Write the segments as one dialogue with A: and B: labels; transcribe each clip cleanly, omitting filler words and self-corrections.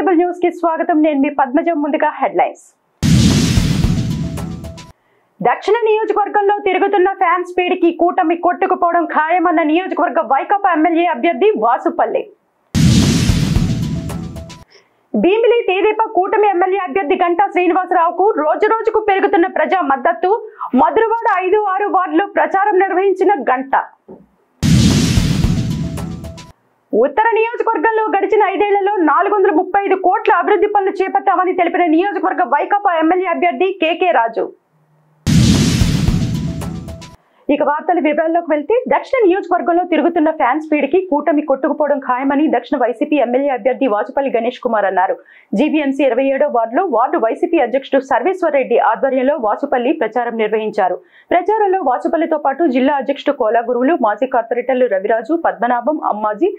A: Cable news కి స్వాగతం. నేను మీ పద్మజ. ముందుగా హెడ్లైన్స్. దక్షిణ నియోజకవర్గంలో తిరుగుతున్న ఫ్యాన్ స్పీడ్ కి కూటమి కొట్టుకుపోవడం ఖాయమన్న నియోజకవర్గ వైకాపా ఎమ్మెల్యే అభ్యర్థి వాసుపల్లి. భీమిలి తెదేపా కూటమి ఎమ్మెల్యే అభ్యర్థి గంటా శ్రీనివాసరావుకు రోజురోజుకు పెరుగుతున్న ప్రజా మద్దతు. మధురవాడ 5, 6 వార్డులో ప్రచారం నిర్వహించిన గంటా. ఉత్తర నియోజకవర్గంలో గడిచిన 5 ఏళ్లలో 435 కోట్ల అభివృద్ధి పనులు చేపట్టామని తెలిపిన నియోజకవర్గ వైకాపా ఎమ్మెల్యే అభ్యర్థి కేకే రాజు. ఇక వార్తల వివరాల్లోకి వెళ్తే, దక్షిణ నియోజకవర్గంలో తిరుగుతున్న ఫ్యాన్ స్పీడ్ కి కూటమి కొట్టుకుపోవడం ఖాయమని దక్షిణ వైసీపీ ఎమ్మెల్యే అభ్యర్థి వాసుపల్లి గణేష్ కుమార్ అన్నారు. జీబీఎంసీ 27వ వార్డులో వార్డు వైసీపీ అధ్యక్షుడు సర్వేశ్వర్ రెడ్డి ఆధ్వర్యంలో వాసుపల్లి ప్రచారం నిర్వహించారు. ప్రచారంలో వాసుపల్లితో పాటు జిల్లా అధ్యక్షుడు కోలా గురువులు, మాజీ కార్పొరేటర్లు రవిరాజు, పద్మనాభం, అమ్మాజీ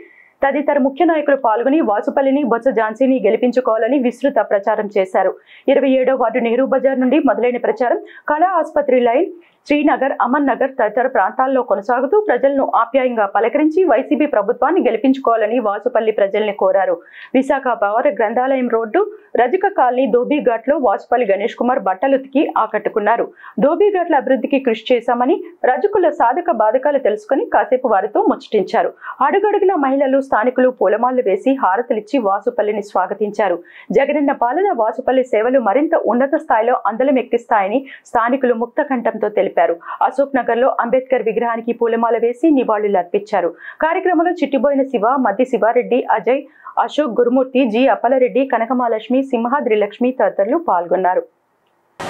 A: తదితర ముఖ్య నాయకులు పాల్గొని వాసుపల్లిని, బొత్స ఝాన్సీని గెలిపించుకోవాలని విస్తృత ప్రచారం చేశారు. 27వ వార్డు నెహ్రూ బజార్ నుండి మొదలైన ప్రచారం కళా ఆసుపత్రి లైన్, శ్రీనగర్, అమన్ నగర్ తదితర ప్రాంతాల్లో కొనసాగుతూ ప్రజలను ఆప్యాయంగా పలకరించి వైసీపీ ప్రభుత్వాన్ని గెలిపించుకోవాలని వాసుపల్లి ప్రజల్ని కోరారు. విశాఖ పవర్ గ్రంథాలయం రోడ్డు, రజక కాలనీ, ధోబీఘాట్ లో వాసుపల్లి గణేష్ కుమార్ బట్టలుతికి ఆకట్టుకున్నారు. ధోబీఘాట్ల అభివృద్ధికి కృషి చేశామని, రజకుల సాధక బాధకాలు తెలుసుకుని కాసేపు వారితో ముచ్చటించారు. అడుగడుగున మహిళలు, స్థానికులు పూలమాలలు వేసి హారతులిచ్చి వాసుపల్లిని స్వాగతించారు. జగనన్న పాలన వాసుపల్లి సేవలు మరింత ఉన్నత స్థాయిలో అందలం ఎక్కిస్తాయని స్థానికులు ముక్త కంఠంతో తెలిపారు. అశోక్ నగర్ లో అంబేద్కర్ విగ్రహానికి పూలమాల వేసి నివాళులు అర్పించారు. కార్యక్రమంలో చిట్టిబోయిన శివ, మద్ది శివారెడ్డి, అజయ్, అశోక్, గురుమూర్తి, జి అప్పలరెడ్డి, కనకమాలక్ష్మి, సింహాద్రి లక్ష్మి తదితరులు పాల్గొన్నారు.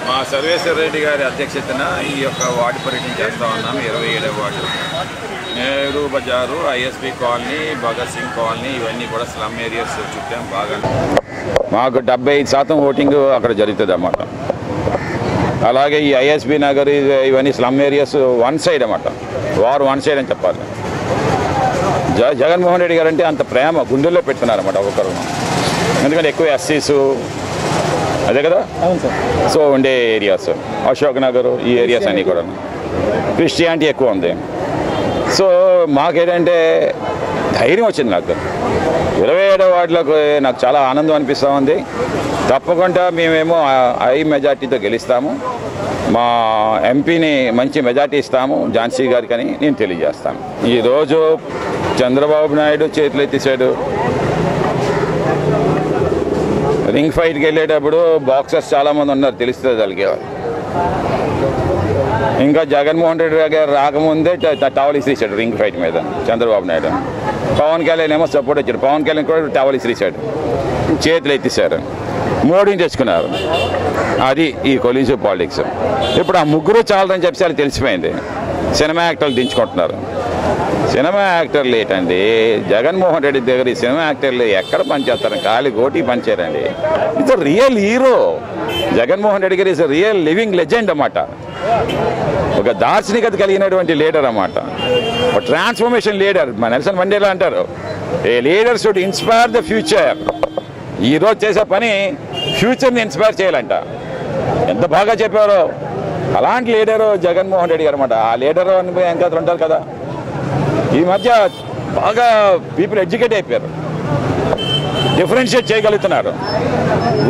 B: మా సర్వేశ్వర రెడ్డి గారి అధ్యక్షతన ఈ యొక్క వార్డు పర్యటన చేస్తా ఉన్నాము. 27వ వార్డు నెహ్రూ బజారు, ISB colony, Bhagat Singh colony, ఇవన్నీ కూడా స్లమ్ ఏరియాస్ చుట్టాం. బాగా మాకు 75% ఓటింగ్ అక్కడ జరుగుతుంది అన్నమాట. అలాగే ఈ ఐఎస్బి నగర్, ఇవన్నీ స్లమ్ ఏరియాస్ వన్ సైడ్ అన్నమాట. వారు వన్ సైడ్ అని చెప్పాలి. జగన్మోహన్ రెడ్డి గారు అంటే అంత ప్రేమ గుండెల్లో పెట్టుకున్నారన్నమాట ఒకరు. ఎందుకంటే ఎక్కువ ఎస్సీస్ అదే కదా, సో ఉండే ఏరియాస్ అశోక్ నగర్, ఈ ఏరియాస్ అన్నీ కూడా క్రిస్టియానిటీ ఎక్కువ ఉంది. సో మాకేంటంటే ధైర్యం వచ్చింది. నాకు 27వ వార్డులకు నాకు చాలా ఆనందం అనిపిస్తూ ఉంది. తప్పకుండా మేమేమో హై మెజార్టీతో గెలుస్తాము. మా ఎంపీని మంచి మెజార్టీ ఇస్తాము ఝాన్సీ గారికి అని నేను తెలియజేస్తాను. ఈరోజు చంద్రబాబు నాయుడు చేతులు ఎత్తేసాడు. రింగ్ ఫైట్కి వెళ్ళేటప్పుడు బాక్సర్స్ చాలామంది ఉన్నారు, తెలుస్తుంది వాళ్ళకి. ఇంకా జగన్మోహన్ రెడ్డి గారు రాకముందే టవల్ ఇసిరేసాడు రింగ్ ఫైట్ మీద చంద్రబాబు నాయుడు. పవన్ కళ్యాణ్ ఏమో సపోర్ట్ వచ్చాడు. పవన్ కళ్యాణ్ కూడా టవల్ ఇసిరేసాడు, చేతులు ఎత్తేసారు, మోడీని తెచ్చుకున్నారు. అది ఈ కొలీజివ్ పాలిటిక్స్. ఇప్పుడు ఆ ముగ్గురు చాలని చెప్పి అది తెలిసిపోయింది. సినిమా యాక్టర్లు దించుకుంటున్నారు. సినిమా యాక్టర్లు ఏంటండి, జగన్మోహన్ రెడ్డి దగ్గర ఈ సినిమా యాక్టర్లు ఎక్కడ పనిచేస్తారు? ఖాళీ గోటీ పనిచేయరండి. It's real hero. Jaganmohan Reddy గారు ఇస్ రియల్ లివింగ్ లెజెండ్ అన్నమాట. ఒక దార్శనికత కలిగినటువంటి లీడర్ అన్నమాట. ఒక ట్రాన్స్ఫర్మేషన్ లీడర్. మన నెల్సన్ మండేలా అంటారు, a leader should inspire the future. ఈరోజు చేసే పని ఫ్యూచర్ని ఇన్స్పైర్ చేయాలంట. ఎంత బాగా చెప్పారో. అలాంటి లీడరు జగన్మోహన్ రెడ్డి గారు అన్నమాట. ఆ లీడరు అని ఇంకా ఉంటారు కదా. ఈ మధ్య బాగా పీపుల్ ఎడ్యుకేట్ అయిపోయారు, డిఫరెన్షియేట్ చేయగలుగుతున్నారు.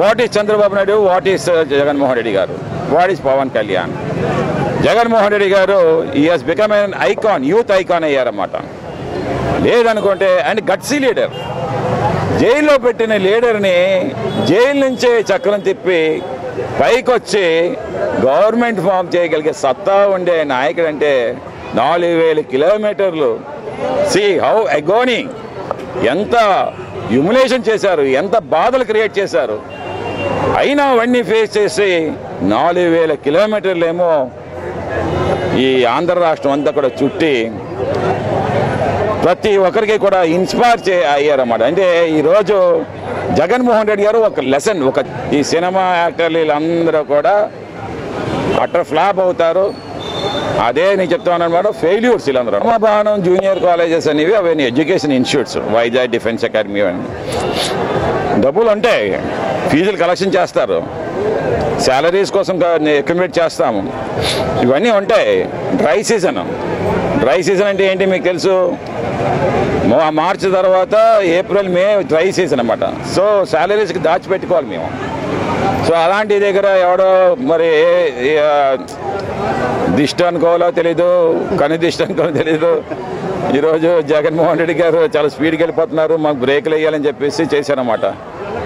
B: What is Chandrababu Naidu, what is Jaganmohan Reddy గారు, వాట్ ఈస్ పవన్ కళ్యాణ్. జగన్మోహన్ రెడ్డి గారు ఈ has become an icon, youth icon అయ్యారన్నమాట. లేదనుకుంటే అండ్ గట్సీ లీడర్. జైల్లో పెట్టిన లీడర్ని జైలు నుంచే చక్రం తిప్పి పైకి వచ్చి గవర్నమెంట్ ఫామ్ చేయగలిగే సత్తా ఉండే నాయకుడు అంటే 4000 కిలోమీటర్లు. సి హౌ అగోనీ, ఎంత హ్యూమిలేషన్ చేశారు, ఎంత బాధలు క్రియేట్ చేశారు. అయినా అవన్నీ ఫేస్ చేసి 4000 కిలోమీటర్లు ఏమో ఈ ఆంధ్ర రాష్ట్రం అంతా కూడా చుట్టి ప్రతి ఒక్కరికి కూడా ఇన్స్పైర్ అయ్యారన్నమాట. అంటే ఈరోజు జగన్మోహన్ రెడ్డి గారు ఒక లెసన్, ఒక ఈ సినిమా యాక్టర్లు వీళ్ళందరూ కూడా అటర్ ఫ్లాప్ అవుతారు. అదే నేను చెప్తాను అనమాట, ఫెయిల్యూర్స్ వీళ్ళందరూ. రామబాణం జూనియర్ కాలేజెస్ అనేవి అవన్నీ education institutes, Vizag defence academy అని డబ్బులు ఉంటాయి, ఫీజులు కలెక్షన్ చేస్తారు, శాలరీస్ కోసం అక్యుమిలేట్ చేస్తాము, ఇవన్నీ ఉంటాయి. డ్రై సీజన్ అంటే ఏంటి మీకు తెలుసు. మార్చి తర్వాత ఏప్రిల్ మే డ్రై సీజన్ అనమాట. సో శాలరీస్కి దాచిపెట్టుకోవాలి మేము. సో అలాంటి దగ్గర ఎవడో మరి దిష్టి అనుకోవాలో తెలీదు, కని దిష్టి అనుకోవాలో తెలీదు. ఈరోజు జగన్మోహన్ రెడ్డి గారు చాలా స్పీడ్కి వెళ్ళిపోతున్నారు, మాకు బ్రేకులు వేయాలని చెప్పేసి చేశానమాట.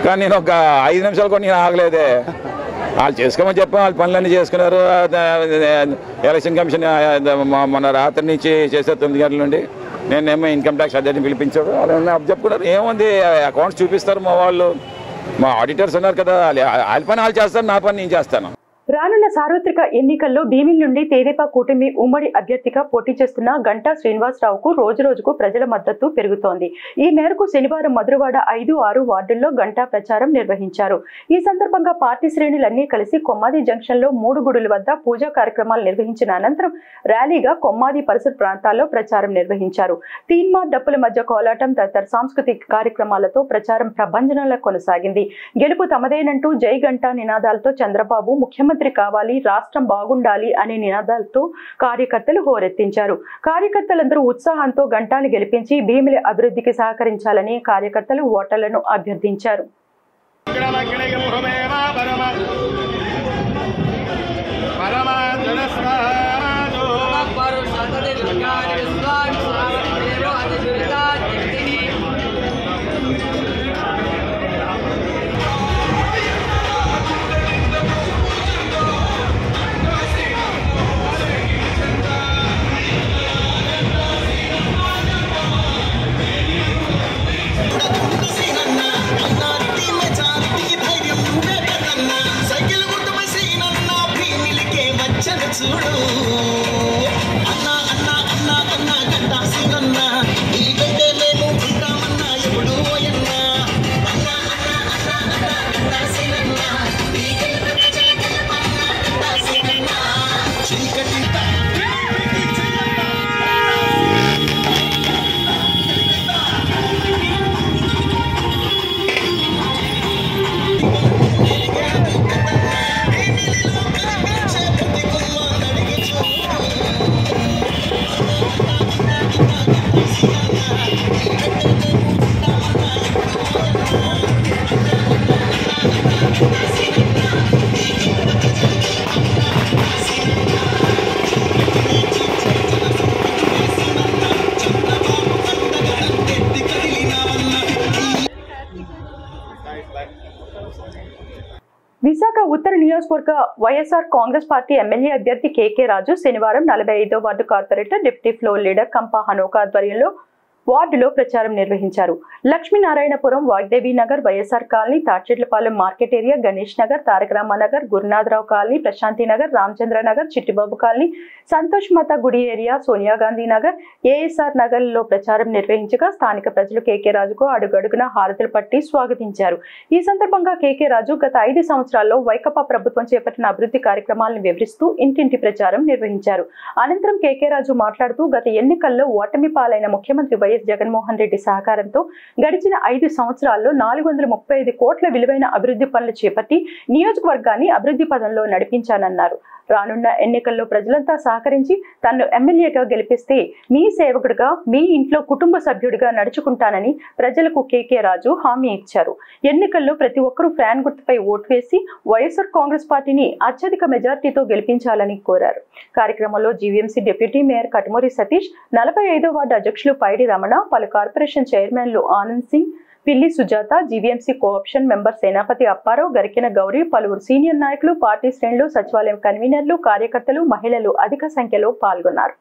B: కానీ నేను ఒక 5 నిమిషాలు కూడా నేను ఆగలేదే. వాళ్ళు చేసుకోమని చెప్పాం, వాళ్ళు పనులన్నీ చేసుకున్నారు. ఎలక్షన్ కమిషన్ మన రాత్రి నుంచి చేశారు 9 గంటల నుండి. నేనేమో ఇన్కమ్ ట్యాక్స్ అధికారిని పిలిపించాడు, వాళ్ళు అప్పు చెప్పుకున్నారు. ఏముంది అకౌంట్స్ చూపిస్తారు మా వాళ్ళు, మా ఆడిటర్స్ ఉన్నారు కదా, వాళ్ళ పని వాళ్ళు చేస్తారు, నా పని నేను చేస్తాను.
A: రానున్న సార్వత్రిక ఎన్నికల్లో భీమిలి నుండి తెదేపా కూటమి ఉమ్మడి అభ్యర్థిగా పోటీ చేస్తున్న గంటా శ్రీనివాసరావుకు రోజురోజుకు ప్రజల మద్దతు పెరుగుతోంది. ఈ మేరకు శనివారం మధురవాడ 5, 6 వార్డుల్లో గంటా ప్రచారం నిర్వహించారు. ఈ సందర్భంగా పార్టీ శ్రేణులన్నీ కలిసి కొమ్మాది జంక్షన్ లో 3 గుడుల వద్ద పూజా కార్యక్రమాలు నిర్వహించిన అనంతరం ర్యాలీగా కొమ్మాది పరిసర ప్రాంతాల్లో ప్రచారం నిర్వహించారు. తీన్మార్ డప్పుల మధ్య కోలాటం తదితర సాంస్కృతిక కార్యక్రమాలతో ప్రచారం ప్రభంజనంలో కొనసాగింది. గెలుపు తమదేనంటూ జై గంటా నినాదాలతో చంద్రబాబు ముఖ్యమంత్రి కావాలి, రాష్ట్రం బాగుండాలి అనే నినాదాలతో కార్యకర్తలు హోరెత్తించారు. కార్యకర్తలందరూ ఉత్సాహంతో గంటాను గెలిపించి భీమిలి అభివృద్ధికి సహకరించాలని కార్యకర్తలు ఓటర్లను అభ్యర్థించారు. విశాఖ ఉత్తర నియోజకవర్గ వైఎస్ఆర్ కాంగ్రెస్ పార్టీ ఎమ్మెల్యే అభ్యర్థి కేకే రాజు శనివారం 45వ ward corporator deputy floor leader Kampa Hanoka ఆధ్వర్యంలో వార్డులో ప్రచారం నిర్వహించారు. Lakshminarayanapuram, Vagdevi Nagar, YSR colony, Tadchetlapalem market area, Ganesh Nagar, Tarakarama Nagar, Gurunatharao colony, Prashanti Nagar, Ramachandra Nagar, Chittibabu colony, Santosh Mata గుడి ఏరియా, సోనియా గాంధీ నగర్, ఏఎస్ఆర్ నగర్ లో ప్రచారం నిర్వహించగా స్థానిక ప్రజలు కేకే రాజుకు అడుగడుగున హారతులు పట్టి స్వాగతించారు. ఈ సందర్భంగా కేకే రాజు గత 5 సంవత్సరాల్లో వైకాపా ప్రభుత్వం చేపట్టిన అభివృద్ధి కార్యక్రమాలను వివరిస్తూ ఇంటింటి ప్రచారం నిర్వహించారు. అనంతరం కేకే రాజు మాట్లాడుతూ గత ఎన్నికల్లో ఓటమి పాలైన ముఖ్యమంత్రి వైఎస్ జగన్మోహన్ రెడ్డి సహకారంతో గడిచిన 5 సంవత్సరాల్లో 435 కోట్ల విలువైన అభివృద్ధి పనులు చేపట్టి నియోజకవర్గాన్ని అభివృద్ధి పదంలో నడిపించానన్నారు. రానున్న ఎన్నికల్లో ప్రజలంతా సహకరించి తనను ఎమ్మెల్యేగా గెలిపిస్తే మీ సేవకుడిగా, మీ ఇంట్లో కుటుంబ సభ్యుడిగా నడుచుకుంటానని ప్రజలకు కేకే రాజు హామీ ఇచ్చారు. ఎన్నికల్లో ప్రతి ఒక్కరూ ఫ్యాన్ గుర్తుపై ఓటు వేసి వైఎస్ఆర్ కాంగ్రెస్ పార్టీని అత్యధిక మెజార్టీతో గెలిపించాలని కోరారు. కార్యక్రమంలో GVMC deputy mayor Katumuri Satish, 45వ వార్డు అధ్యక్షులు పైడి రమణ, పలు కార్పొరేషన్ చైర్మన్లు ఆనంద్ సింగ్, పిల్లి సుజాత, జీవీఎంసీ కోఆప్షన్ మెంబర్ సేనాపతి అప్పారావు, గరికెన గౌరీ, పలువురు సీనియర్ నాయకులు, పార్టీ శ్రేణులు, సచివాలయం కన్వీనర్లు, కార్యకర్తలు, మహిళలు అధిక సంఖ్యలో పాల్గొన్నారు.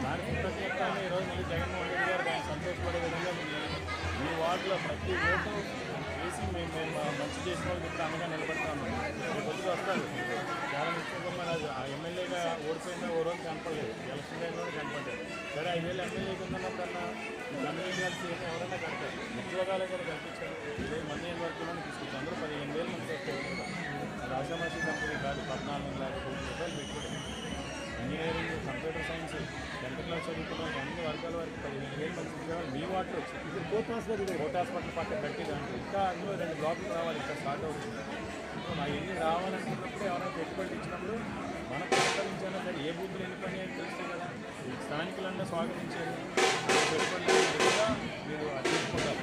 C: దానికి ప్రత్యేకంగా ఈరోజు మళ్ళీ జగన్మోహన్ రెడ్డి గారు దాన్ని సంతోషపడే విధంగా మీ వార్డులో ప్రతి ఓటు వేసి మేము మంచి చేసిన వాళ్ళకి ఇప్పుడు అండగా నిలబెడతాము. కొద్దిగా వస్తారు చాలా ముఖ్యంగా ఆ ఎమ్మెల్యేగా ఓడిపోయినా ఓ రోజు కనపడలేదు, ఎలక్షన్ టైంలో కనపడలేదు. సరే 5 వేలు ఎమ్మెల్యేకి ఉందన్నప్పుడన్నా ఎమ్మెల్యే కలిసి ఎవరైనా కడతారు, ఉద్యోగాలు కూడా కల్పించారు. 20 మంది వర్గంలో తీసుకొచ్చి అందరూ 15,000 మంది వస్తారు. ఆషామాషి కంపెనీ కాదు. 14 లక్షల రూపాయలు పెట్టుబడి. Engineering, computer science, 10th class చదువుకున్న అన్ని వర్గాల వరకు 15,000 మంది కావాలి. మీ వాటిలో వచ్చి ఇది కోర్ట్ హాస్పిటల్ పక్క కట్టి దాంట్లో ఇంకా అందులో 2 బ్లాకులు రావాలి. ఇంకా స్టార్ట్ అవుతుంది. మా ఎన్ని రావాలనుకున్నప్పుడు ఎవరైనా పెట్టుబడి ఇచ్చినప్పుడు మన సహకరించాలో సరే ఏ బూతులు ఎన్ని పని అని తెలుస్తుంది కదా. స్థానికులన్నా స్వాగతించారు. పెట్టుబడి మీరు తీసుకుంటారు.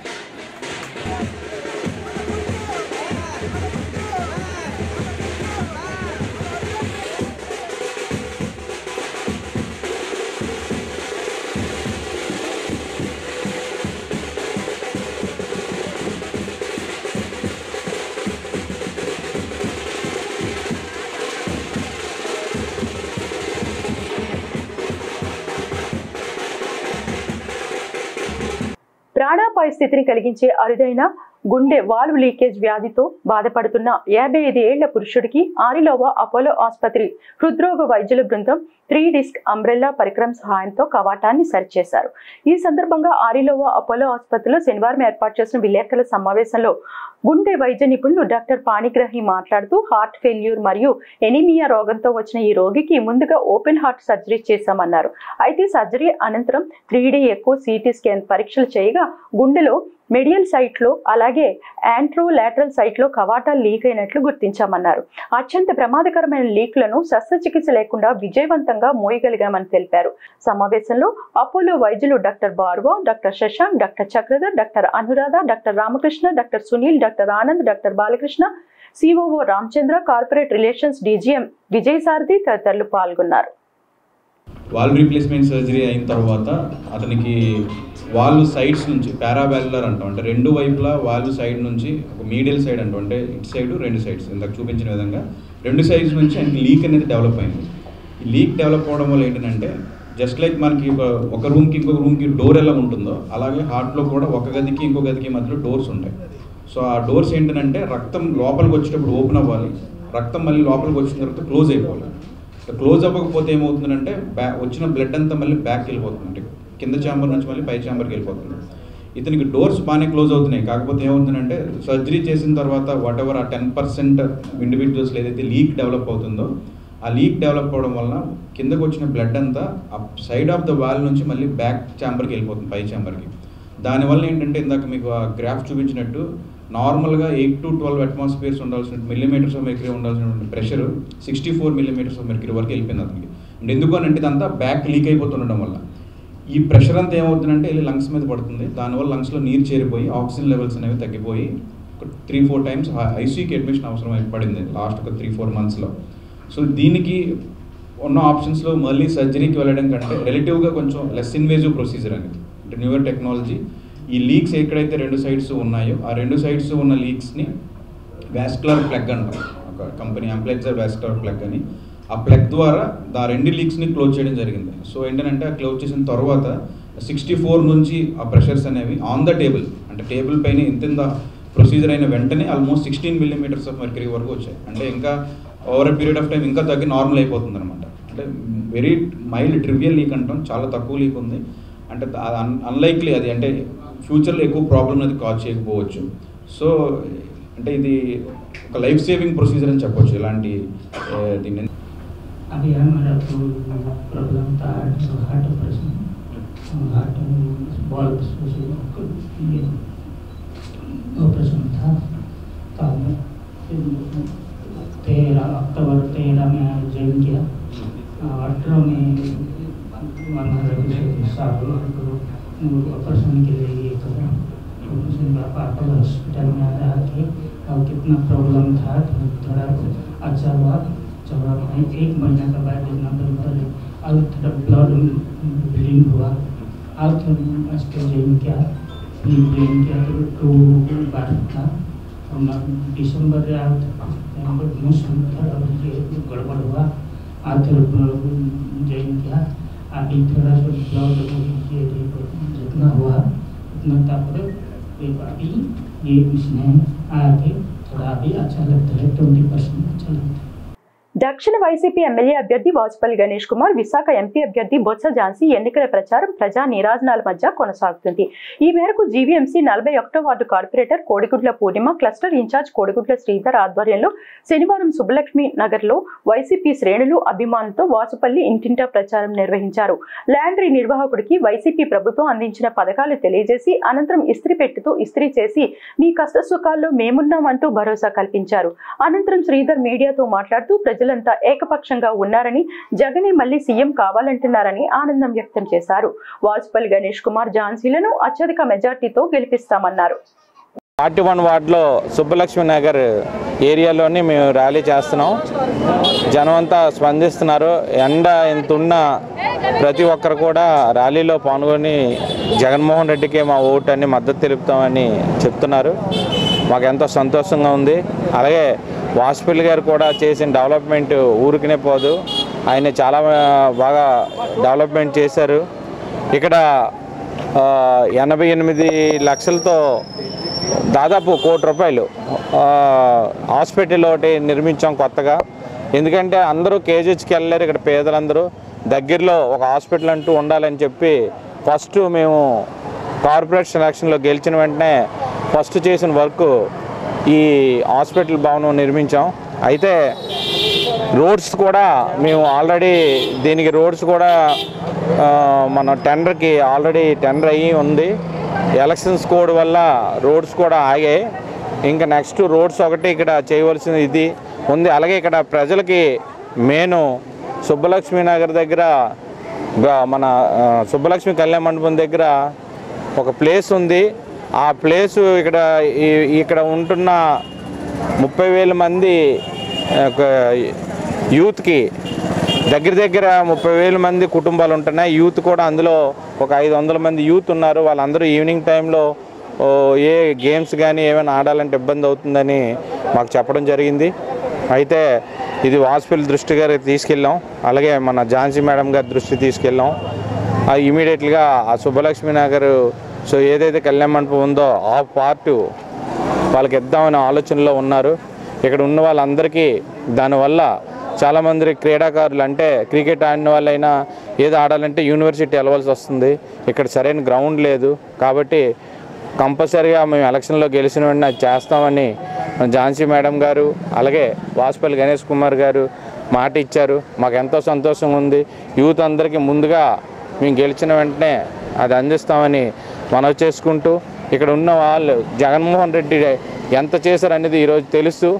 A: ప్రాణాపాయ స్థితిని కలిగించే అరుదైన గుండె వాల్వ్ లీకేజ్ వ్యాధితో బాధపడుతున్న 55 ఏళ్ల పురుషుడికి ఆరిలోవా అపోలో ఆసుపత్రి హృద్రోగ వైద్యుల బృందం 3 డిస్క్ అంబ్రెల్లా పరికరం సహాయంతో కవాటాన్ని సరిచేశారు. ఈ సందర్భంగా ఆరిలోవా అపోలో ఆసుపత్రిలో శనివారం ఏర్పాటు చేసిన విలేకరుల సమావేశంలో గుండె వైద్య నిపుణులు డాక్టర్ పాణిగ్రాహి మాట్లాడుతూ హార్ట్ ఫెయిల్యూర్ మరియు ఎనీమియా రోగంతో వచ్చిన ఈ రోగికి ముందుగా ఓపెన్ హార్ట్ సర్జరీ చేశామన్నారు. అయితే సర్జరీ అనంతరం 3D ఎక్కువ సిటీ స్కాన్ పరీక్షలు చేయగా గుండెలో మెడియల్ సైట్ లో అలాగే యాంట్రోలాటరల్ సైట్ లో కవాటాలు లీక్ అయినట్లు గుర్తించామన్నారు. అత్యంత ప్రమాదకరమైన లీక్లను శస్త్రచికిత్స లేకుండా విజయవంతంగా మోయగలిగామని తెలిపారు. సమావేశంలో అపోలో వైద్యులు doctor Barwa, doctor Shashank, doctor Chakradhar, doctor Anuradha, doctor Ramakrishna, doctor Sunil, doctor Anand, doctor Balakrishna, COO Ramachandra, corporate relations DGM Vijayasarathi తదితరులు పాల్గొన్నారు.
D: వాల్వ్ రీప్లేస్మెంట్ సర్జరీ అయిన తర్వాత అతనికి వాల్వ్ సైడ్స్ నుంచి పారావాల్యులర్ అంటాం, అంటే 2 వైపులా వాల్వ్ సైడ్ నుంచి ఒక మీడియల్ సైడ్ అంటాం, అంటే ఇటు సైడ్ 2 సైడ్స్ ఇందాక చూపించిన విధంగా 2 సైడ్స్ నుంచి ఆయనకి లీక్ అనేది డెవలప్ అయింది. ఈ లీక్ డెవలప్ అవ్వడం వల్ల ఏంటంటే జస్ట్ లైక్ మనకి ఒక రూమ్కి ఇంకొక రూమ్కి డోర్ ఎలా ఉంటుందో అలాగే హార్ట్లో కూడా ఒక గదికి ఇంకో గదికి మధ్యలో డోర్స్ ఉంటాయి. సో ఆ డోర్స్ ఏంటంటే రక్తం లోపలికి వచ్చేటప్పుడు ఓపెన్ అవ్వాలి, రక్తం మళ్ళీ లోపలికి వచ్చిన తర్వాత క్లోజ్ అయిపోవాలి. క్లోజ్ అవ్వకపోతే ఏమవుతుందంటే వచ్చిన బ్లడ్ అంతా మళ్ళీ బ్యాక్ వెళ్ళిపోతుంది, కింద ఛాంబర్ నుంచి మళ్ళీ పై ఛాంబర్కి వెళ్ళిపోతుంది. ఇతనికి డోర్స్ బాగానే క్లోజ్ అవుతున్నాయి. కాకపోతే ఏమవుతుందంటే సర్జరీ చేసిన తర్వాత వాట్ ఎవర్ ఆ 10% ఇండివిజువల్స్లో ఏదైతే లీక్ డెవలప్ అవుతుందో ఆ లీక్ డెవలప్ అవ్వడం వలన కిందకు వచ్చిన బ్లడ్ అంతా ఆ సైడ్ ఆఫ్ ద వాల్ నుంచి మళ్ళీ బ్యాక్ ఛాంబర్కి వెళ్ళిపోతుంది, పై ఛాంబర్కి. దానివల్ల ఏంటంటే ఇందాక మీకు ఆ గ్రాఫ్ చూపించినట్టు నార్మల్గా 8 to 12 అట్మాస్ఫియర్స్ ఉండాల్సిన మిల్లీమీటర్స్ ఆఫ్ మెర్క్యూరీ ఉండాల్సినటువంటి ప్రెషర్ 64 millimeters ఆఫ్ మెర్క్యూరీ వరకు వెళ్ళిపోయింది అతనికి. అంటే ఎందుకు అని అంటే ఇదంతా బ్యాక్ లీక్ అయిపోతుండడం వల్ల ఈ ప్రెషర్ అంతా ఏమవుతుందంటే వెళ్ళి లంగ్స్ మీద పడుతుంది. దానివల్ల లంగ్స్లో నీరు చేరిపోయి ఆక్సిజన్ లెవెల్స్ అనేవి తగ్గిపోయి 3-4 times ఐసీయూకి అడ్మిషన్ అవసరం పడింది లాస్ట్ ఒక 3-4 monthsలో. సో దీనికి ఉన్న ఆప్షన్స్లో మళ్ళీ సర్జరీకి వెళ్ళడం కంటే రిలేటివ్గా కొంచెం లెస్ ఇన్వేజివ్ ప్రొసీజర్ అనేది, అంటే న్యూయర్ టెక్నాలజీ. ఈ లీక్స్ ఎక్కడైతే 2 sides ఉన్నాయో ఆ 2 sides ఉన్న లీక్స్ని వాస్కులర్ ప్లగ్ అంటాం, ఒక కంపెనీ అంప్లెక్సర్ వాస్కులర్ ప్లగ్ అని, ఆ ప్లగ్ ద్వారా ఆ 2 లీక్స్ని క్లోజ్ చేయడం జరిగింది. సో ఏంటంటే ఆ క్లోజ్ చేసిన తర్వాత 64 నుంచి ఆ ప్రెషర్స్ అనేవి ఆన్ ద టేబుల్, అంటే టేబుల్ పైన ఇంత ప్రొసీజర్ అయిన వెంటనే ఆల్మోస్ట్ 16 millimeters ఆఫ్ మెర్క్యూరీ వరకు వచ్చాయి. అంటే ఇంకా over a period of time ఇంకా తగ్గి నార్మల్ అయిపోతుంది అనమాట. అంటే వెరీ మైల్డ్ ట్రివియల్ లీక్ అంటాం, చాలా తక్కువ లీక్ ఉంది. అంటే అన్లైక్లీ అది అంటే ఫ్యూచర్లో ఎక్కువ ప్రాబ్లమ్ అనేది కాజ్ చేయకపోవచ్చు. సో అంటే ఇది ఒక లైఫ్ సేవింగ్ ప్రొసీజర్ అని చెప్పొచ్చు ఇలాంటి దీన్ని.
E: अभी हमारा प्रॉब्लम था heart operation, heart bulb operation था। तो 13 अक्टूबर 13 में ज्वाइन किया। 18 में हमारा ऑपरेशन के लिए ये करा। ऑपरेशन अपोलो हॉस्पिटल में आया कि और कितना प्रॉब्लम था, तो थोड़ा अच्छा हुआ। चौड़ा 1 महीना के बाद इतना बंद और थोड़ा ब्लड ब्लीडिंग हुआ और ज्वाइन किया। ब्लीडिंग किया तो 2 बार था। दिसंबर मौसम थोड़ा गड़बड़ हुआ और थोड़ा ज्वाइन किया। अभी थोड़ा सा ब्लड जितना हुआ उतना तापर अभी ये मशीन आके थोड़ा अभी अच्छा लगता है, 20% अच्छा लगता है।
A: దక్షిణ వైసీపీ ఎమ్మెల్యే అభ్యర్థి వాజపల్లి గణేష్ కుమార్, విశాఖ ఎంపీ అభ్యర్థి బొత్స ఝాన్సీ ఎన్నికల ప్రచారం ప్రజా నీరాజనాల మధ్య కొనసాగుతుంది. ఈ మేరకు జీవీఎంసీ 41వ వార్డు కార్పొరేటర్ కోడిగుడ్ల పూర్ణిమ, క్లస్టర్ ఇన్ఛార్జ్ కోడిగుడ్ల శ్రీధర్ ఆధ్వర్యంలో శనివారం సుబ్బలక్ష్మి నగర్ లో వైసీపీ శ్రేణులు అభిమానులతో వాజపల్లి ఇంటింటా ప్రచారం నిర్వహించారు. ల్యాండరీ నిర్వాహకుడికి వైసీపీ ప్రభుత్వం అందించిన పథకాలు తెలియజేసి అనంతరం ఇస్త్రీ పెట్టెతో ఇస్త్రీ చేసి మీ కష్ట సుఖాల్లో మేమున్నామంటూ భరోసా కల్పించారు. అనంతరం శ్రీధర్ మీడియాతో మాట్లాడుతూ ప్రజలంతా ఏకపక్షంగా ఉన్నారని, జగనే మళ్లీ సీఎం కావాలంటున్నారని ఆనందం వ్యక్తం చేశారు. వాజపల్లి గణేష్ కుమార్ ఝాన్సీలను అత్యధిక మెజార్టీతో గెలిపిస్తామన్నారు.
F: 41 వార్డులో సుబ్బలక్ష్మి నగర్ ఏరియాలోని మేము ర్యాలీ చేస్తున్నాం. జనం అంతా స్పందిస్తున్నారు. ఎండ ఎంత ఉన్నా ప్రతి ఒక్కరు కూడా ర్యాలీలో పాల్గొని జగన్మోహన్ రెడ్డికి మా ఓటు అని మద్దతు తెలుపుతామని చెప్తున్నారు. మాకు ఎంతో సంతోషంగా ఉంది. అలాగే వాజపేయి గారు కూడా చేసిన డెవలప్మెంట్ ఊరికనే పోదు. ఆయన చాలా బాగా డెవలప్మెంట్ చేశారు. ఇక్కడ 88 లక్షలతో దాదాపు ₹1 కోటి హాస్పిటల్ ఒకటి నిర్మించాం కొత్తగా. ఎందుకంటే అందరూ కేజీహెచ్కి వెళ్ళలేరు. ఇక్కడ పేదలందరూ దగ్గరలో ఒక హాస్పిటల్ అంటూ ఉండాలని చెప్పి ఫస్ట్ మేము కార్పొరేషన్ ఎలక్షన్లో గెలిచిన వెంటనే ఫస్ట్ చేసిన వర్క్ ఈ హాస్పిటల్ భవనం నిర్మించాం. అయితే రోడ్స్ కూడా మేము ఆల్రెడీ దీనికి రోడ్స్ కూడా మన టెండర్కి ఆల్రెడీ టెండర్ అయ్యి ఉంది. ఎలక్షన్స్ కోడ్ వల్ల రోడ్స్ కూడా ఆగాయి. ఇంకా నెక్స్ట్ రోడ్స్ ఒకటి ఇక్కడ చేయవలసింది ఇది ఉంది. అలాగే ఇక్కడ ప్రజలకి మెయిన్ సుబ్బలక్ష్మి నగర్ దగ్గర మన సుబ్బలక్ష్మి కళ్యాణ మండపం దగ్గర ఒక ప్లేస్ ఉంది. ఆ ప్లేసు ఇక్కడ ఉంటున్న 30,000 మంది యూత్కి దగ్గర 30,000 మంది కుటుంబాలు ఉంటున్నాయి. యూత్ కూడా అందులో ఒక 500 మంది యూత్ ఉన్నారు. వాళ్ళందరూ ఈవినింగ్ టైంలో ఏ గేమ్స్ కానీ ఏమైనా ఆడాలంటే ఇబ్బంది అవుతుందని మాకు చెప్పడం జరిగింది. అయితే ఇది వాజపేయి దృష్టి గారికి తీసుకెళ్ళాం. అలాగే మన ఝాన్సీ మేడం గారి దృష్టి తీసుకెళ్ళాం. ఇమీడియట్గా ఆ సుబ్బలక్ష్మి నగర్ ఏదైతే కళ్యాణ మండపం ఉందో ఆ పార్ట్ వాళ్ళకి ఇద్దామనే ఆలోచనలో ఉన్నారు. ఇక్కడ ఉన్న వాళ్ళందరికీ దానివల్ల చాలామంది క్రీడాకారులు అంటే క్రికెట్ ఆడిన వాళ్ళైనా ఏది ఆడాలంటే యూనివర్సిటీ వెళ్ళవలసి వస్తుంది. ఇక్కడ సరైన గ్రౌండ్ లేదు. కాబట్టి కంపల్సరీగా మేము ఎలక్షన్లో గెలిచిన వెంటనే అది చేస్తామని ఝాన్సీ మేడం గారు అలాగే వాజపల్లి గణేష్ కుమార్ గారు మాట ఇచ్చారు. మాకు ఎంతో సంతోషంగా ఉంది. యూత్ అందరికీ ముందుగా మేము గెలిచిన వెంటనే అది అందిస్తామని మనవి చేసుకుంటూ ఇక్కడ ఉన్న వాళ్ళు జగన్మోహన్ రెడ్డి ఎంత చేశారనేది ఈరోజు తెలుసు.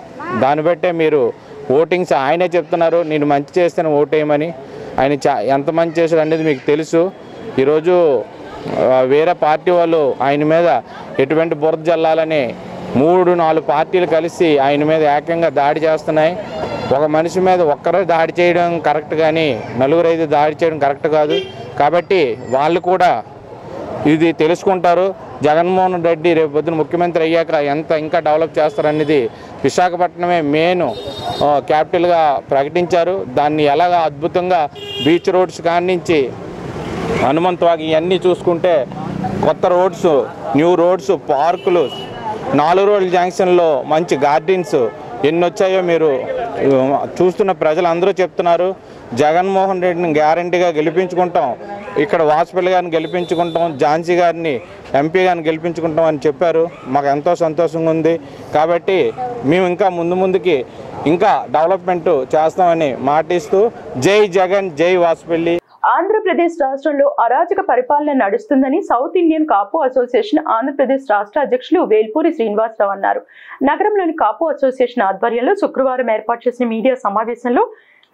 F: దాన్ని బట్టే మీరు ఓటింగ్స్ ఆయనే చెప్తున్నారు నేను మంచి చేస్తేనే ఓటేయమని. ఆయన ఎంత మంచి చేశారు అనేది మీకు తెలుసు. ఈరోజు వేరే పార్టీ వాళ్ళు ఆయన మీద ఎటువంటి బురద జల్లాలని 3-4 పార్టీలు కలిసి ఆయన మీద ఏకంగా దాడి చేస్తున్నాయి. ఒక మనిషి మీద ఒక్కరే దాడి చేయడం కరెక్ట్ కానీ 4-5 దాడి చేయడం కరెక్ట్ కాదు. కాబట్టి వాళ్ళు కూడా ఇది తెలుసుకుంటారు. జగన్మోహన్ రెడ్డి రేపు పొద్దున ముఖ్యమంత్రి అయ్యాక ఇంకా డెవలప్ చేస్తారనేది విశాఖపట్నమే మెయిన్ క్యాపిటల్గా ప్రకటించారు. దాన్ని ఎలాగా అద్భుతంగా బీచ్ రోడ్స్ కానించి హనుమంతవాగి ఇవన్నీ చూసుకుంటే కొత్త రోడ్స్, న్యూ రోడ్స్, పార్కులు, 4 రోడ్ల జంక్షన్లో మంచి గార్డెన్స్ ఎన్ని వచ్చాయో మీరు చూస్తున్న ప్రజలందరూ చెప్తున్నారు. జగన్మోహన్ రెడ్డిని గ్యారంటీగా గెలిపించుకుంటాం, ఇక్కడ వాజపేయి గారిని గెలిపించుకుంటాం, ఝాన్సీ గారిని ఎంపీ గారిని గెలిపించుకుంటాం అని చెప్పారు. మాకు ఎంతో సంతోషంగా ఉంది. కాబట్టి మేము ఇంకా ముందుకి ఇంకా డెవలప్మెంట్ చేస్తామని మాటిస్తూ జై జగన్, జై వాజపేయి.
A: ఆంధ్రప్రదేశ్ రాష్ట్రంలో అరాచక పరిపాలన నడుస్తుందని సౌత్ ఇండియన్ కాపు అసోసియేషన్ ఆంధ్రప్రదేశ్ రాష్ట్ర అధ్యక్షులు వేల్పూరి శ్రీనివాసరావు అన్నారు. నగరంలోని కాపు అసోసియేషన్ ఆధ్వర్యంలో శుక్రవారం ఏర్పాటు చేసిన మీడియా సమావేశంలో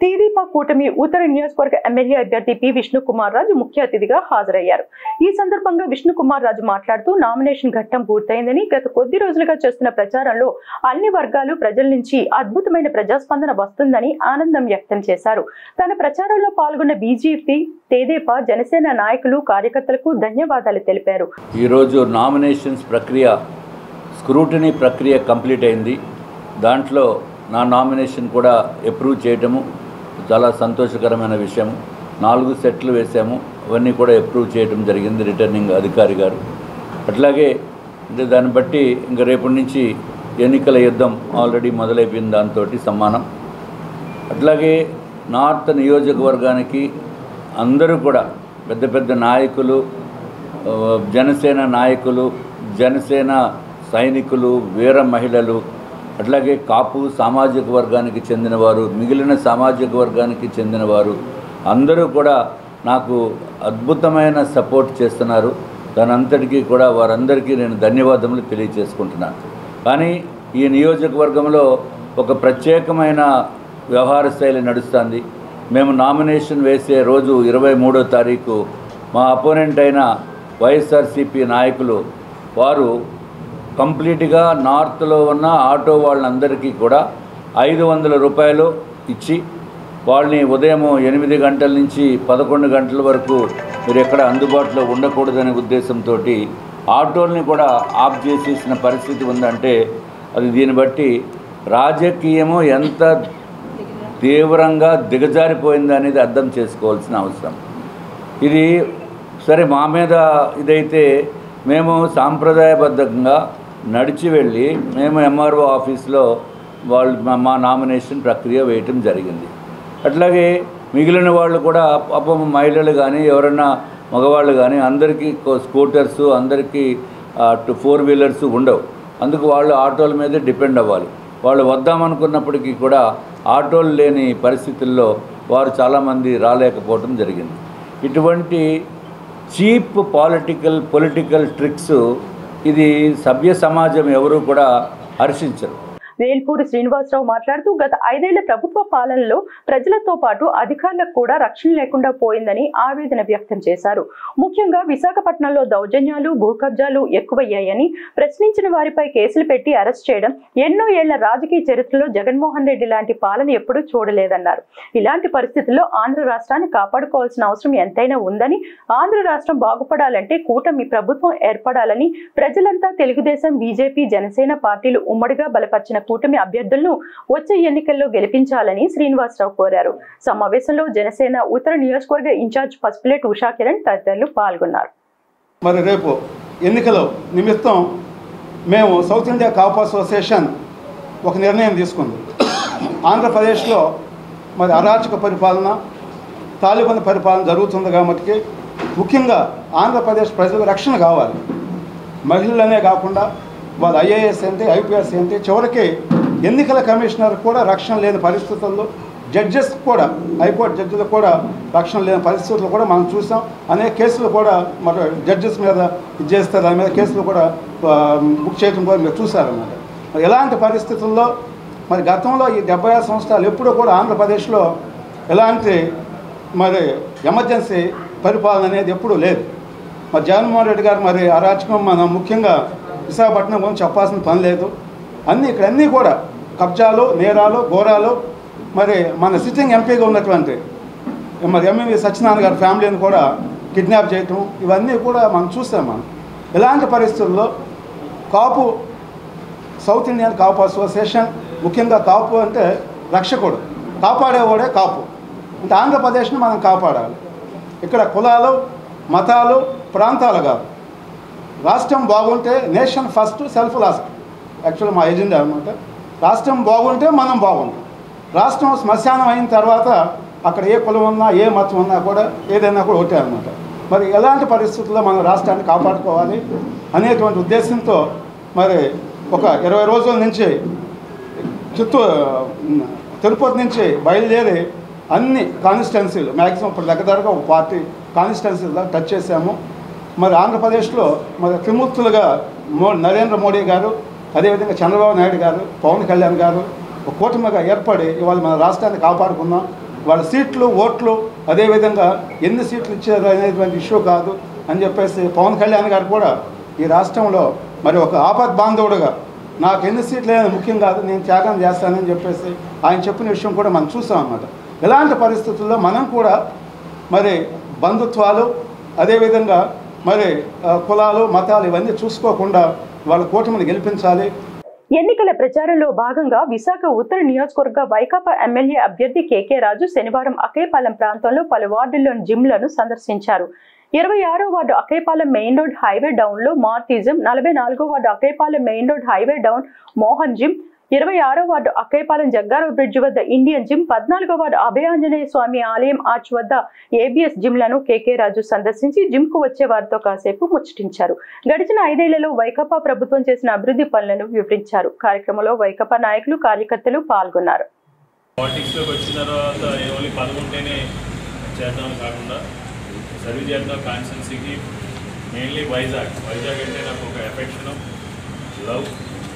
A: తెదేపా కూటమి ఉత్తర నియోజకవర్గ ఎమ్మెల్యే అభ్యర్థి పి విష్ణుకుమార్ రాజు ముఖ్య అతిథిగా హాజరయ్యారు. ఈ సందర్భంగా విష్ణుకుమార్ రాజు మాట్లాడుతూ నామినేషన్ ఘట్టం పూర్తయిందని, గత కొద్ది రోజులుగా చేస్తున్న ప్రచారంలో అన్ని వర్గాలు ప్రజల నుంచి అద్భుతమైన ప్రజాస్పందన వస్తుందని ఆనందం వ్యక్తం చేశారు. తన ప్రచారంలో పాల్గొన్న బీజేపీ, తెదేపా, జనసేన నాయకులు, కార్యకర్తలకు ధన్యవాదాలు తెలిపారు.
G: ఈరోజు నామినేషన్స్ ప్రక్రియ స్క్రూటినీ ప్రక్రియ కంప్లీట్ అయింది. దాంట్లో నా నామినేషన్ కూడా అప్రూవ్ చేయటము చాలా సంతోషకరమైన విషయం. 4 సెట్లు వేసాము, అవన్నీ కూడా అప్రూవ్ చేయడం జరిగింది రిటర్నింగ్ అధికారి గారు. అట్లాగే అంటే దాన్ని బట్టి ఇంకా రేపటి నుంచి ఎన్నికల యుద్ధం ఆల్రెడీ మొదలైపోయింది. దాంతో సమానం అట్లాగే నార్త్ నియోజకవర్గానికి అందరూ కూడా పెద్ద పెద్ద నాయకులు, జనసేన నాయకులు, జనసేన సైనికులు, వీర మహిళలు, అట్లాగే కాపు సామాజిక వర్గానికి చెందినవారు, మిగిలిన సామాజిక వర్గానికి చెందినవారు అందరూ కూడా నాకు అద్భుతమైన సపోర్ట్ చేస్తున్నారు. దానంతటికీ కూడా వారందరికీ నేను ధన్యవాదములు తెలియజేసుకుంటున్నాను. కానీ ఈ నియోజకవర్గంలో ఒక ప్రత్యేకమైన వ్యవహార శైలి నడుస్తుంది. మేము నామినేషన్ వేసే రోజు 23వ తారీఖు మా అపోనెంట్ అయిన వైఎస్ఆర్సీపీ నాయకులు వారు కంప్లీట్గా నార్త్లో ఉన్న ఆటో వాళ్ళందరికీ కూడా 500 రూపాయలు ఇచ్చి వాళ్ళని ఉదయం 8 గంటల నుంచి 11 గంటల వరకు మీరు ఎక్కడ అందుబాటులో ఉండకూడదనే ఉద్దేశంతో ఆటోల్ని కూడా ఆఫ్ చేసేసిన పరిస్థితి ఉందంటే అది దీన్ని బట్టి రాజకీయము ఎంత తీవ్రంగా దిగజారిపోయింది అనేది అర్థం చేసుకోవాల్సిన అవసరం. ఇది సరే మా మీద ఇదైతే మేము సాంప్రదాయబద్ధంగా నడిచి వెళ్ళి మేము ఎంఆర్ఓ ఆఫీస్లో వాళ్ళు మా నామినేషన్ ప్రక్రియ వేయటం జరిగింది. అట్లాగే మిగిలిన వాళ్ళు కూడా పాపం మహిళలు కానీ ఎవరైనా మగవాళ్ళు కానీ అందరికీ స్కూటర్సు, అందరికీ 4 వీలర్స్ ఉండవు. అందుకు వాళ్ళు ఆటోల మీదే డిపెండ్ అవ్వాలి. వాళ్ళు వద్దామనుకున్నప్పటికీ కూడా ఆటోలు లేని పరిస్థితుల్లో వారు చాలామంది రాలేకపోవడం జరిగింది. ఇటువంటి చీప్ పొలిటికల్ ట్రిక్స్ ఇది సభ్య సమాజం ఎవరూ కూడా హర్షించరు.
A: వేల్పూరి శ్రీనివాసరావు మాట్లాడుతూ గత 5 ఏళ్ల ప్రభుత్వ పాలనలో ప్రజలతో పాటు అధికారులకు కూడా రక్షణ లేకుండా పోయిందని ఆవేదన వ్యక్తం చేశారు. ముఖ్యంగా విశాఖపట్నంలో దౌర్జన్యాలు, భూ కబ్జాలు ఎక్కువయ్యాయని, ప్రశ్నించిన వారిపై కేసులు పెట్టి అరెస్ట్ చేయడం ఎన్నో ఏళ్ల రాజకీయ చరిత్రలో జగన్మోహన్ రెడ్డి లాంటి పాలన ఎప్పుడూ చూడలేదన్నారు. ఇలాంటి పరిస్థితుల్లో ఆంధ్ర రాష్ట్రాన్ని కాపాడుకోవాల్సిన అవసరం ఎంతైనా ఉందని, ఆంధ్ర రాష్ట్రం బాగుపడాలంటే కూటమి ప్రభుత్వం ఏర్పడాలని ప్రజలంతా తెలుగుదేశం, బీజేపీ, జనసేన పార్టీలు ఉమ్మడిగా బలపరిచిన కూటమి అభ్యర్థులను వచ్చే ఎన్నికల్లో గెలిపించాలని శ్రీనివాసరావు కోరారు. సమావేశంలో జనసేన ఉత్తర నియోజకవర్గ ఇన్ఛార్జ్ పసుపులేటి ఉషా కిరణ్ తదితరులు పాల్గొన్నారు.
H: మరి రేపు ఎన్నికల నిమిత్తం మేము సౌత్ ఇండియా కాపు అసోసియేషన్ ఒక నిర్ణయం తీసుకుంది. ఆంధ్రప్రదేశ్లో మరి అరాచక పరిపాలన, తాలిబాన్ పరిపాలన జరుగుతుంది కాబట్టి ముఖ్యంగా ఆంధ్రప్రదేశ్ ప్రజలకు రక్షణ కావాలి. మహిళలనే కాకుండా వాళ్ళు ఐఏఎస్ ఏంటి, ఐపీఎస్ ఏంటి, చివరికి ఎన్నికల కమిషనర్ కూడా రక్షణ లేని పరిస్థితుల్లో, జడ్జెస్ కూడా, హైకోర్టు జడ్జిలకు కూడా రక్షణ లేని పరిస్థితులు కూడా మనం చూసాం. అనేక కేసులు కూడా మరి జడ్జెస్ మీద చేస్తే దాని మీద కేసులు కూడా బుక్ చేయడం కూడా మీరు చూసారన్నమాట. మరి ఎలాంటి పరిస్థితుల్లో మరి గతంలో ఈ 75 సంవత్సరాలు ఎప్పుడూ కూడా ఆంధ్రప్రదేశ్లో ఎలాంటి మరి ఎమర్జెన్సీ పరిపాలన అనేది ఎప్పుడూ లేదు. మరి జగన్మోహన్ రెడ్డి గారు మరి అరాచకం మనం ముఖ్యంగా విశాఖపట్నం గురించి చెప్పాల్సిన పని లేదు. ఇక్కడ అన్నీ కూడా కబ్జాలు, నేరాలు, ఘోరాలు, మరి మన సిట్టింగ్ ఎంపీగా ఉన్నటువంటి మరి ఎంఎంవి సత్యనారాయణ గారి ఫ్యామిలీని కూడా కిడ్నాప్ చేయటం, ఇవన్నీ కూడా మనం చూస్తాం. మనం ఇలాంటి పరిస్థితుల్లో కాపు సౌత్ ఇండియన్ కాపు అసోసియేషన్, ముఖ్యంగా కాపు అంటే రక్షకుడు, కాపాడేవాడే కాపు. అంటే ఆంధ్రప్రదేశ్ని మనం కాపాడాలి. ఇక్కడ కులాలు, మతాలు, ప్రాంతాలు కాదు. రాష్ట్రం బాగుంటే nation first, self last. Actually మా ఎజెండా అనమాట. రాష్ట్రం బాగుంటే మనం బాగుంటాం. రాష్ట్రం శ్మశానం అయిన తర్వాత అక్కడ ఏ కులం ఉన్నా, ఏ మతం ఉన్నా కూడా, ఏదైనా కూడా ఒకటే అనమాట. మరి ఎలాంటి పరిస్థితుల్లో మనం రాష్ట్రాన్ని కాపాడుకోవాలి అనేటువంటి ఉద్దేశంతో మరి ఒక 20 రోజుల నుంచి తిరుపతి నుంచి బయలుదేరి అన్ని కాన్స్టిట్యున్సీలు మ్యాక్సిమం ఇప్పుడు దగ్గరగా ఒక 40 కాన్స్టిట్యున్సీలు టచ్ చేశాము. మరి ఆంధ్రప్రదేశ్లో మరి త్రిమూర్తులుగా నరేంద్ర మోడీ గారు, అదేవిధంగా చంద్రబాబు నాయుడు గారు, పవన్ కళ్యాణ్ గారు ఒక కూటమిగా ఏర్పడి ఇవాళ మన రాష్ట్రాన్ని కాపాడుకుందాం. వాళ్ళ సీట్లు, ఓట్లు, అదేవిధంగా ఎన్ని సీట్లు ఇచ్చారు అనేటువంటి ఇష్యూ కాదు అని చెప్పేసి పవన్ కళ్యాణ్ గారు కూడా ఈ రాష్ట్రంలో మరి ఒక ఆపద్ బాంధవుడుగా నాకు ఎన్ని సీట్లు అనేది ముఖ్యం కాదు, నేను త్యాగం చేస్తానని చెప్పేసి ఆయన చెప్పిన విషయం కూడా మనం చూసాం అన్నమాట. ఇలాంటి పరిస్థితుల్లో మనం కూడా మరి బంధుత్వాలు, అదేవిధంగా మరి కులాలు, మతాలు ఇవన్నీ చూసుకోకుండా వాళ్ళ కూటమిని గెలిపించాలి.
A: ఎన్నికల ప్రచారంలో భాగంగా విశాఖ ఉత్తర నియోజకవర్గ వైకాపా ఎమ్మెల్యే అభ్యర్థి కేకే రాజు శనివారం అకేపాలెం ప్రాంతంలో పలు వార్డుల్లోని జిమ్లను సందర్శించారు. 26వ ward Akepalem main road highway down లో మార్టిజం, 44వ ward Akepalem main road highway down Mohan gym, 26వ వార్డు అక్కయ్యపాలెం జగ్గారావు బ్రిడ్జ్ వద్ద ఇండియన్ జిమ్, 14వ వార్డు అభయాంజనేయ స్వామి ఆలయం ఆర్చ్ వద్ద ఏబిఎస్ జిమ్లను కేకే రాజు సందర్శించి జిమ్ కు వచ్చే వారితో కాసేపు ముచ్చటించారు. గడిచిన 5 ఏళ్లలో వైకాపా ప్రభుత్వం చేసిన అభివృద్ధి పనులను వివరించారు. కార్యక్రమంలో వైకాపా నాయకులు, కార్యకర్తలు పాల్గొన్నారు.
C: పాలిటిక్స్లోకి వచ్చిన తర్వాత ఓన్లీ పదవుంటేనే చేద్దాం కాకుండా సర్వీస్ చేద్దాం కాన్స్టిట్యున్సీకి. మెయిన్లీ వైజాగ్ అంటే నాకు ఒక ఎఫెక్షన్, లవ్.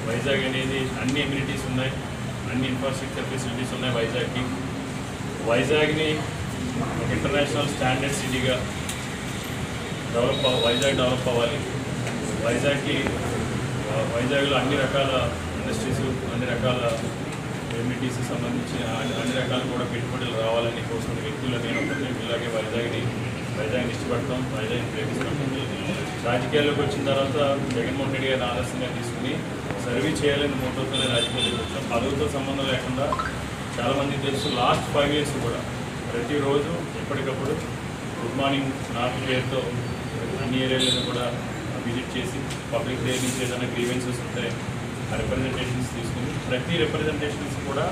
C: వైజాగ్ అనేది అన్ని ఎమ్యూనిటీస్ ఉన్నాయి, అన్ని ఇన్ఫ్రాస్ట్రక్చర్ ఫెసిలిటీస్ ఉన్నాయి వైజాగ్కి. వైజాగ్ని ఒక ఇంటర్నేషనల్ స్టాండర్డ్ సిటీగా వైజాగ్ డెవలప్ అవ్వాలి. వైజాగ్లో అన్ని రకాల ఇండస్ట్రీస్, అన్ని రకాల ఎమ్యూనిటీస్ సంబంధించిన అన్ని రకాలు కూడా పెట్టుబడులు రావాలని కోరుకునే వ్యక్తులు నేను ఇలాగే వైజాగ్ని ఇష్టపడతాం, వైజాగ్ని ప్రేమిస్తాం. రాజకీయాల్లోకి వచ్చిన తర్వాత జగన్మోహన్ రెడ్డి గారిని ఆలస్యంగా తీసుకుని సర్వీస్ చేయాలని మోటోతోనే రాజకీయాల్లోకి వచ్చాం. పదవితో సంబంధం లేకుండా చాలామందికి తెలుసు, లాస్ట్ 5 years కూడా ప్రతిరోజు ఎప్పటికప్పుడు గుడ్ మార్నింగ్ నార్త్ పేరుతో అన్ని ఏరియాలను కూడా విజిట్ చేసి పబ్లిక్ డే నుంచి ఏదైనా గ్రీవెన్సెస్ ఉంటాయి ఆ రిప్రజెంటేషన్స్ తీసుకుని ప్రతి రిప్రజెంటేషన్స్ కూడా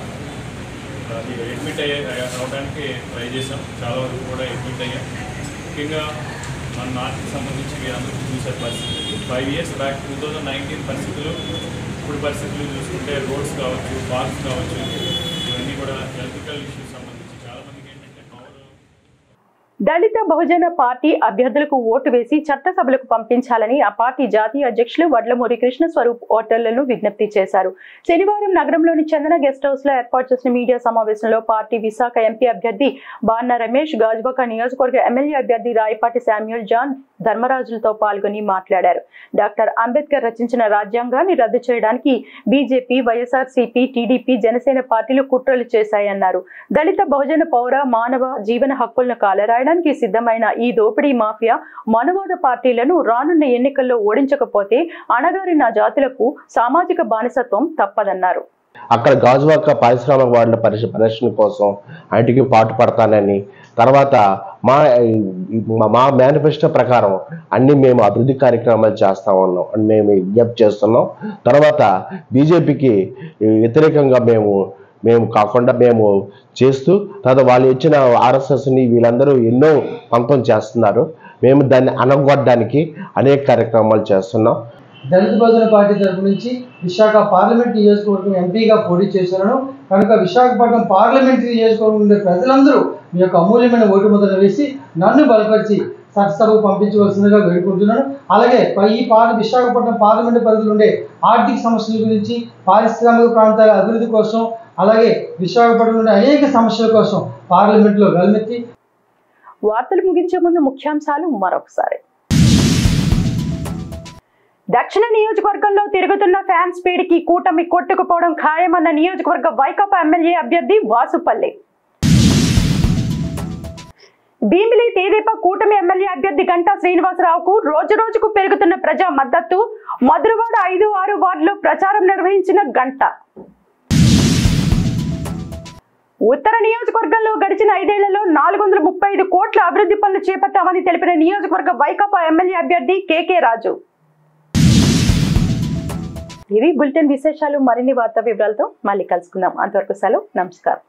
C: అడ్మిట్ అవడానికి ట్రై చేసాం. చాలా వరకు కూడా అడ్మిట్ అయ్యాం. ముఖ్యంగా మన నార్త్కి సంబంధించి మీరందరూ చూసే పరిస్థితి 5 years బ్యాక్ 2019 పరిస్థితులు, ఇప్పుడు పరిస్థితులు చూసుకుంటే రోడ్స్ కావచ్చు, పార్క్స్ కావచ్చు, ఇవన్నీ కూడా ఎలక్ట్రికల్ ఇష్యూస్ సంబంధించి చాలామందికి ఏంటంటే
A: దళిత బహుజన పార్టీ అభ్యర్థులకు ఓటు వేసి చట్టసభలకు పంపించాలని ఆ పార్టీ జాతీయ అధ్యక్షులు వడ్లమూరి కృష్ణ స్వరూప్ ఓటర్లను విజ్ఞప్తి చేశారు. శనివారం నగరంలోని చందన గెస్ట్ హౌస్ లో ఏర్పాటు చేసిన మీడియా సమావేశంలో పార్టీ విశాఖ ఎంపీ అభ్యర్థి బాన్న రమేష్, గాజువాక నియోజకవర్గ ఎమ్మెల్యే అభ్యర్థి రాయపాటి శామ్యూల్ జాన్ ధర్మరాజులతో పాల్గొని మాట్లాడారు. డాక్టర్ అంబేద్కర్ రచించిన రాజ్యాంగాన్ని రద్దు చేయడానికి బీజేపీ, వైఎస్ఆర్సీపీ, టీడీపీ, జనసేన పార్టీలు కుట్రలు చేశాయన్నారు. దళిత బహుజన పౌర మానవ జీవన హక్కులను కాలరాయడానికి సిద్ధమైన ఈ దోపిడీ మాఫియా మనువాద పార్టీలను రానున్న ఎన్నికల్లో ఓడించకపోతే అణగారిన జాతులకు సామాజిక బానిసత్వం తప్పదన్నారు.
I: అక్కడ గాజువాక పారిశ్రామిక వార్డుల పరిరక్షణ కోసం అన్నిటికీ పాటుపడతానని, తర్వాత మా మేనిఫెస్టో ప్రకారం అన్ని మేము అభివృద్ధి కార్యక్రమాలు చేస్తా ఉన్నాం అని మేము విజ్ఞప్తి చేస్తున్నాం. తర్వాత బీజేపీకి వ్యతిరేకంగా మేము కాకుండా మేము చేస్తూ, తర్వాత వాళ్ళు ఇచ్చిన ఆర్ఎస్ఎస్ని వీళ్ళందరూ ఎన్నో పంపం చేస్తున్నారు. మేము దాన్ని అనగొట్టడానికి అనేక కార్యక్రమాలు చేస్తున్నాం.
J: దళిత బహుజన పార్టీ తరఫు నుంచి విశాఖ పార్లమెంట్ నియోజకవర్గం ఎంపీగా పోటీ చేస్తున్నాను కనుక విశాఖపట్నం పార్లమెంటరీ నియోజకవర్గం ఉండే ప్రజలందరూ మీ యొక్క అమూల్యమైన ఓటు ముద్ర వేసి నన్ను బలపరిచి చట్టసభకు పంపించవలసిందిగా వేడుకుంటున్నాను. అలాగే ఈ విశాఖపట్నం పార్లమెంటు పరిధిలో ఉండే ఆర్థిక సమస్యల గురించి, పారిశ్రామిక ప్రాంతాల అభివృద్ధి కోసం, అలాగే విశాఖపట్నంలో ఉండే అనేక సమస్యల కోసం పార్లమెంట్లో గలమెత్తి.
A: వార్తలు ముగించే ముందు ముఖ్యాంశాలు మరొకసారి. దక్షిణ నియోజకవర్గంలో తిరుగుతున్న ఫ్యాన్ స్పీడ్ కి కూటమి కొట్టుకుపోవడం ఖాయమన్న నియోజకవర్గ వైకాపా ఎమ్మెల్యే అభ్యర్థి వాసుపల్లి. భీమిలి తెదేపా కూటమి ఎమ్మెల్యే అభ్యర్థి గంటా శ్రీనివాసరావుకు రోజు రోజుకు పెరుగుతున్న ప్రజా మద్దతు. మధురవాడ 5, 6 వార్డులో ప్రచారం నిర్వహించిన గంట. ఉత్తర నియోజకవర్గంలో గడిచిన 5 ఏళ్లలో 435 కోట్ల అభివృద్ధి పనులు చేపట్టామని తెలిపిన నియోజకవర్గ వైకాపా ఎమ్మెల్యే అభ్యర్థి కేకే రాజు. ఇవి బులెటిన్ విశేషాలు. మరిన్ని వార్తా వివరాలతో మళ్ళీ కలుసుకుందాం. అంతవరకు సెలవు. నమస్కారం.